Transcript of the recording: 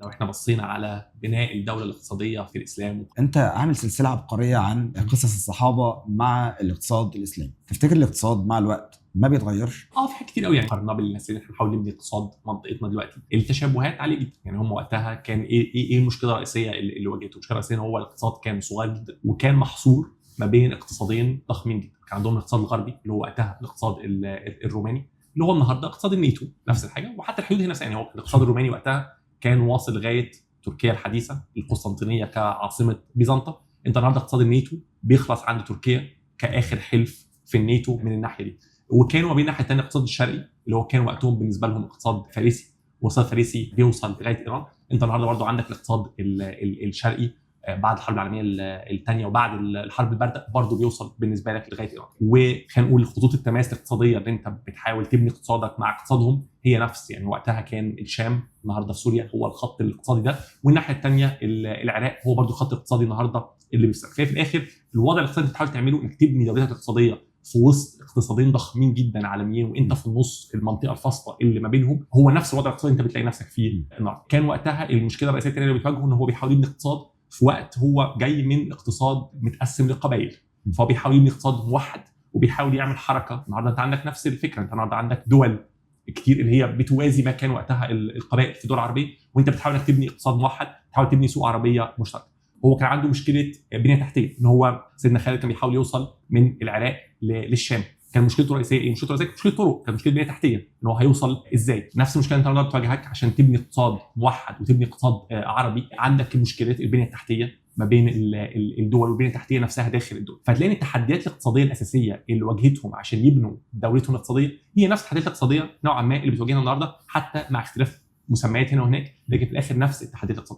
لو احنا بصينا على بناء الدولة الاقتصادية في الإسلام. انت عامل سلسله عبقريه عن قصص الصحابه مع الاقتصاد الاسلامي، تفتكر الاقتصاد مع الوقت ما بيتغيرش؟ في حاجات كتير قوي، يعني قارنا بالناس اللي احنا بنحاول نبني اقتصاد منطقتنا دلوقتي التشابهات عاليه جدا. يعني هم وقتها كان ايه المشكله الرئيسيه اللي واجهته؟ المشكله الرئيسيه ان هو الاقتصاد كان صغير جدا وكان محصور ما بين اقتصادين ضخمين جدا. كان عندهم الاقتصاد الغربي اللي هو وقتها الاقتصاد الروماني، اللي هو النهارده اقتصاد الناتو، نفس الحاجه. وحتى الحدود هنا يعني هو الاقتصاد الروماني وقتها كان واصل لغايه تركيا الحديثه، القسطنطينيه كعاصمه بيزنطة. انت النهارده اقتصاد الناتو بيخلص عند تركيا كاخر حلف في الناتو من الناحيه دي. وكانوا ما بين الناحيه الثانيه الاقتصاد الشرقي اللي هو كان وقتهم بالنسبه لهم اقتصاد فارسي، واقتصاد فارسي بيوصل لغايه ايران. انت النهارده برضو عندك الاقتصاد الشرقي بعد الحرب العالميه الثانيه وبعد الحرب البارده برضو بيوصل بالنسبه لك لغايه ايران. وخلينا نقول خطوط التماس الاقتصاديه اللي انت بتحاول تبني اقتصادك مع اقتصادهم هي نفس، يعني وقتها كان الشام النهارده في سوريا هو الخط الاقتصادي ده، والناحيه الثانيه العراق هو برضو الخط الاقتصادي النهارده اللي بيصير. ففي الاخر الوضع الاقتصادي اللي بتحاول تعمله انك تبني دولتك الاقتصاديه في وسط اقتصادين ضخمين جدا عالميين، وانت في النص في المنطقه الفاصله اللي ما بينهم، هو نفس الوضع الاقتصادي انت بتلاقي نفسك فيه النهارده. كان وقتها المشكله الرئيسيه الثانيه اللي بتواجهه ان هو بيحاول يبني اقتصاد في وقت هو جاي من اقتصاد متقسم لقبائل، فهو بيحاول يبني اقتصاد موحد وبيحاول يعمل حركه. النهارده انت عندك نفس الفكره، انت النهارده عندك دول كتير اللي هي بتوازي ما كان وقتها القبائل في الدول العربيه، وانت بتحاول انك تبني اقتصاد موحد، تحاول تبني سوق عربيه مشتركه. هو كان عنده مشكله بنيه تحتيه، ان هو سيدنا خالد كان بيحاول يوصل من العراق للشام. كان مشكلته الرئيسيه ايه؟ مشكلته الرئيسيه مشكله طرق، كان مشكله بنيه تحتيه، ان هو هيوصل ازاي. نفس المشكله انت النهارده بتواجهك عشان تبني اقتصاد موحد وتبني اقتصاد عربي. عندك مشكله البنيه التحتيه ما بين الدول والبنيه التحتيه نفسها داخل الدول. فتلاقي التحديات الاقتصاديه الاساسيه اللي واجهتهم عشان يبنوا دولتهم الاقتصاديه هي نفس التحديات الاقتصاديه نوعا ما اللي بتواجهنا النهارده، حتى مع اختلاف مسميات هنا وهناك، لكن في الاخر نفس التحديات الاقتصاديه.